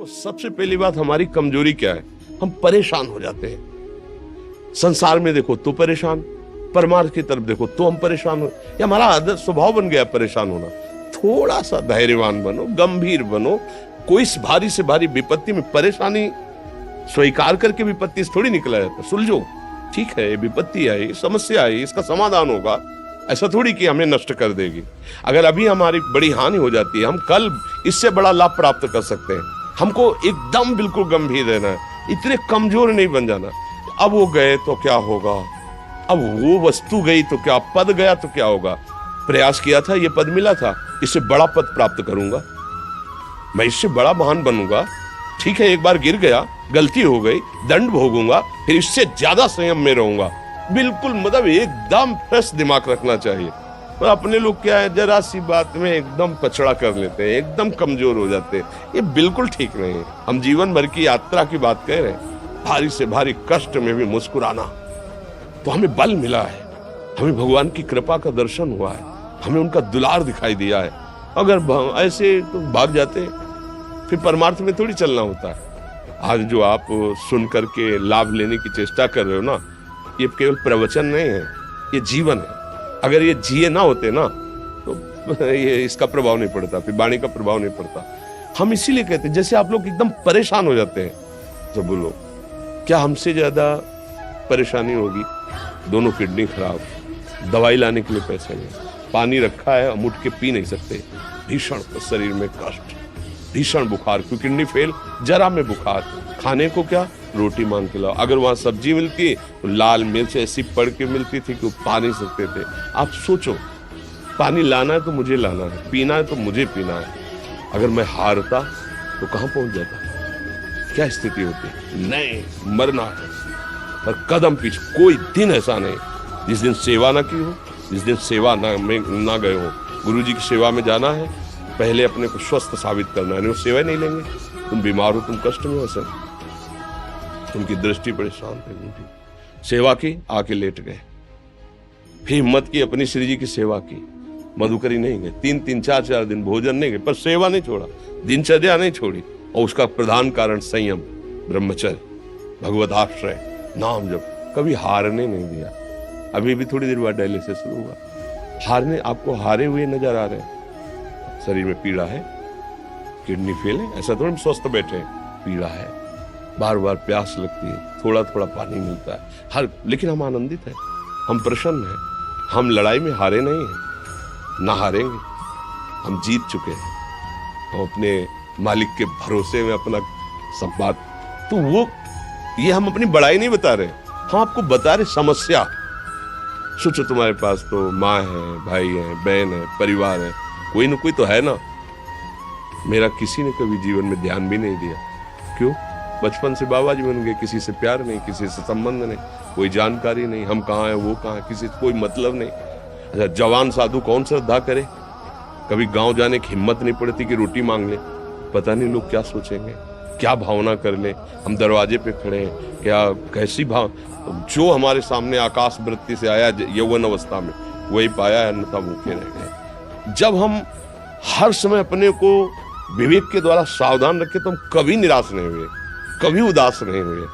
सबसे पहली बात, हमारी कमजोरी क्या है? हम परेशान हो जाते हैं। संसार में देखो तो परेशान, परमार्थ की तरफ देखो तो हम परेशान हो, या हमारा आदत स्वभाव बन गया परेशान होना। थोड़ा सा धैर्यवान बनो, गंभीर बनो। कोई भारी से भारी विपत्ति में परेशानी स्वीकार करके विपत्ति से थोड़ी निकला जाता। सुलझो, ठीक है, विपत्ति आई, समस्या आई, इसका समाधान होगा। ऐसा थोड़ी कि हमें नष्ट कर देगी। अगर अभी हमारी बड़ी हानि हो जाती है, हम कल इससे बड़ा लाभ प्राप्त कर सकते हैं। हमको एकदम बिल्कुल गंभीर रहना है, इतने कमजोर नहीं बन जाना। अब वो गए तो क्या होगा, अब वो वस्तु गई तो क्या, पद गया तो क्या होगा। प्रयास किया था, ये पद मिला था, इससे बड़ा पद प्राप्त करूंगा, मैं इससे बड़ा महान बनूंगा। ठीक है, एक बार गिर गया, गलती हो गई, दंड भोगूंगा, फिर इससे ज्यादा संयम में रहूंगा। बिल्कुल मतलब एकदम फ्रेश दिमाग रखना चाहिए। और अपने लोग क्या है, जरा सी बात में एकदम कचड़ा कर लेते हैं, एकदम कमजोर हो जाते हैं। ये बिल्कुल ठीक नहीं है। हम जीवन भर की यात्रा की बात कह रहे हैं, भारी से भारी कष्ट में भी मुस्कुराना, तो हमें बल मिला है, हमें भगवान की कृपा का दर्शन हुआ है, हमें उनका दुलार दिखाई दिया है। अगर ऐसे तो भाग जाते, फिर परमार्थ में थोड़ी चलना होता है। आज जो आप सुन करके लाभ लेने की चेष्टा कर रहे हो ना, ये केवल प्रवचन नहीं है, ये जीवन है। अगर ये जिए ना होते ना तो ये इसका प्रभाव नहीं पड़ता, फिर वाणी का प्रभाव नहीं पड़ता। हम इसीलिए कहते हैं, जैसे आप लोग एकदम परेशान हो जाते हैं, तो बोलो क्या हमसे ज्यादा परेशानी होगी? दोनों किडनी खराब, दवाई लाने के लिए पैसे नहीं, पानी रखा है हम उठ के पी नहीं सकते, भीषण शरीर में कष्ट, भीषण बुखार, क्योंकि किडनी फेल, जरा में बुखार, खाने को क्या, रोटी मांग के लाओ। अगर वहां सब्जी मिलती तो लाल मिर्च ऐसी पड़ के मिलती थी कि पा नहीं सकते थे। आप सोचो, पानी लाना है तो मुझे लाना है, पीना है तो मुझे पीना है। अगर मैं हारता तो कहां पहुंच जाता, क्या स्थिति होती? नहीं, मरना है, पर कदम पीछे। कोई दिन ऐसा नहीं जिस दिन सेवा ना की हो, जिस दिन सेवा ना गए हो। गुरु जी की सेवा में जाना है, पहले अपने को स्वस्थ साबित करना है, नहीं वो सेवा नहीं लेंगे। तुम बीमार हो, तुम कष्ट में हो, सर उनकी दृष्टि बड़े शांत है। सेवा की, आके लेट गए, फिर हिम्मत की, अपनी श्री जी की सेवा की, मधुकरी नहीं गए, 3-3, 4-4 दिन भोजन नहीं गए, पर सेवा नहीं छोड़ा, दिनचर्या नहीं छोड़ी। और उसका प्रधान कारण संयम, ब्रह्मचर्य, भगवत आश्रय, नाम जप, कभी हारने नहीं दिया। अभी भी थोड़ी देर बाद डायलिसिस शुरू हुआ, हारने, आपको हारे हुए नजर आ रहे हैं। शरीर में पीड़ा है, किडनी फेल है, ऐसा थोड़ा स्वस्थ बैठे, पीड़ा है, बार बार प्यास लगती है, थोड़ा थोड़ा पानी मिलता है, लेकिन हम आनंदित हैं, हम प्रसन्न हैं, हम लड़ाई में हारे नहीं हैं, ना हारेंगे, हम जीत चुके हैं। हम अपने मालिक के भरोसे में अपना सब बात, तो वो ये हम अपनी बड़ाई नहीं बता रहे, हम आपको बता रहे समस्या। सोचो तुम्हारे पास तो माँ है, भाई है, बहन है, परिवार है, कोई ना कोई तो है ना। मेरा किसी ने कभी जीवन में ध्यान भी नहीं दिया, क्यों? बचपन से बाबा जी बन गए, किसी से प्यार नहीं, किसी से संबंध नहीं, कोई जानकारी नहीं, हम कहाँ हैं, वो कहाँ है, किसी से कोई मतलब नहीं। अच्छा, जवान साधु कौन श्रद्धा करे? कभी गांव जाने की हिम्मत नहीं पड़ती कि रोटी मांग ले, पता नहीं लोग क्या सोचेंगे, क्या भावना कर ले। हम दरवाजे पे खड़े हैं, क्या कैसी भाव, जो हमारे सामने आकाश वृत्ति से आया यौवन अवस्था में, वही पाया है, अन्यथा भूखे रह गए। जब हम हर समय अपने को विवेक के द्वारा सावधान रखे, तो हम कभी निराश नहीं हुए, कभी उदास नहीं हुए,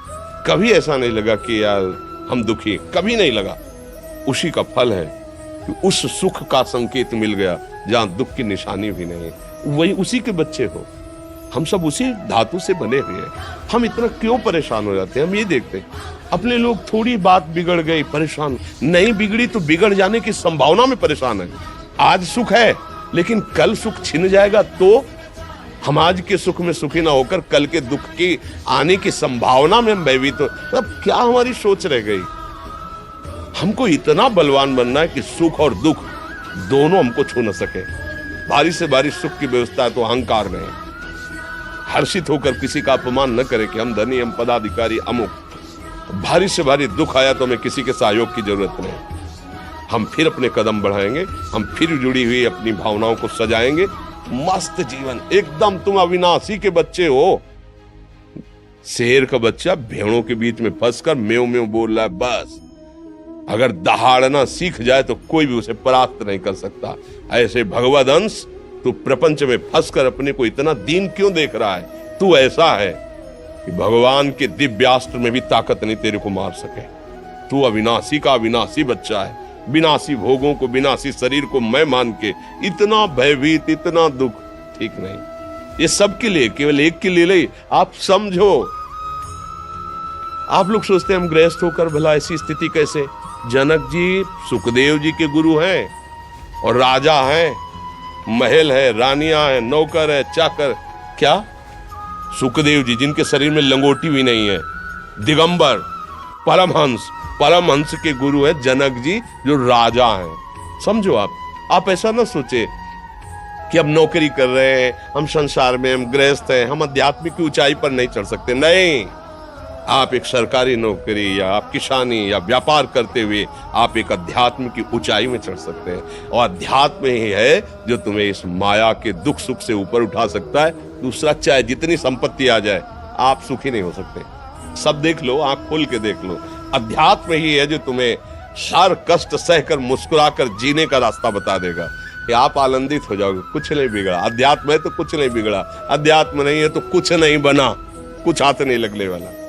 कभी ऐसा नहीं लगा कि यार हम दुखी, कभी नहीं लगा। उसी का फल है कि उस सुख का संकेत मिल गया जहां दुख की निशानी भी नहीं, वही उसी के बच्चे हो। हम सब उसी धातु से बने हुए हैं। हम इतना क्यों परेशान हो जाते हैं? हम ये देखते हैं, अपने लोग थोड़ी बात बिगड़ गई परेशान, नहीं बिगड़ी तो बिगड़ जाने की संभावना में परेशान है। आज सुख है, लेकिन कल सुख छिन जाएगा, तो हम आज के सुख में सुखी ना होकर कल के दुख की आने की संभावना में हम भयभीत हो। अब क्या हमारी सोच रह गई? हमको इतना बलवान बनना है कि सुख और दुख दोनों हमको छू न सके। भारी से भारी सुख की व्यवस्था है तो अहंकार नहीं, हर्षित होकर किसी का अपमान न करे कि हम धनी, हम पदाधिकारी, अमुक। भारी से भारी दुख आया तो हमें किसी के सहयोग की जरूरत नहीं, हम फिर अपने कदम बढ़ाएंगे, हम फिर जुड़ी हुई अपनी भावनाओं को सजाएंगे। मस्त जीवन एकदम। तुम अविनाशी के बच्चे हो। शेर का बच्चा भेड़ों के बीच में फंसकर म्यों म्यों बोल रहा है, बस अगर दहाड़ना सीख जाए तो कोई भी उसे परास्त नहीं कर सकता। ऐसे भगवद अंश तू प्रपंच में फंसकर अपने को इतना दीन क्यों देख रहा है? तू ऐसा है कि भगवान के दिव्यास्त्र में भी ताकत नहीं तेरे को मार सके। तू अविनाशी का अविनाशी बच्चा है, विनाशी भोगों को, विनाशी शरीर को मैं मान के इतना भयभीत, इतना दुख ठीक नहीं। ये सबके लिए, केवल एक के लिए नहीं। आप समझो, आप लोग सोचते हैं हम गृहस्थ होकर भला ऐसी स्थिति कैसे। जनक जी सुखदेव जी के गुरु हैं और राजा हैं, महल है, रानियां हैं, नौकर है, चाकर। क्या सुखदेव जी जिनके शरीर में लंगोटी भी नहीं है, दिगंबर, परमहंस, परमहंस के गुरु हैं जनक जी जो राजा हैं। समझो आप ऐसा ना सोचे कि हम नौकरी कर रहे हैं, हम संसार में, हम गृहस्थ हैं, हम आध्यात्मिक की ऊंचाई पर नहीं चढ़ सकते। नहीं, आप एक सरकारी नौकरी या आप किसानी या व्यापार करते हुए आप एक अध्यात्म की ऊंचाई में चढ़ सकते हैं। और अध्यात्म ही है जो तुम्हें इस माया के दुख सुख से ऊपर उठा सकता है। दूसरा, चाहे जितनी संपत्ति आ जाए, आप सुखी नहीं हो सकते। सब देख लो, आंख खोल के देख लो, अध्यात्म ही है जो तुम्हें हर कष्ट सहकर मुस्कुराकर जीने का रास्ता बता देगा कि आप आनंदित हो जाओगे। कुछ नहीं बिगड़ा, अध्यात्म है तो कुछ नहीं बिगड़ा, अध्यात्म नहीं है तो कुछ नहीं बना, कुछ हाथ नहीं लगने वाला।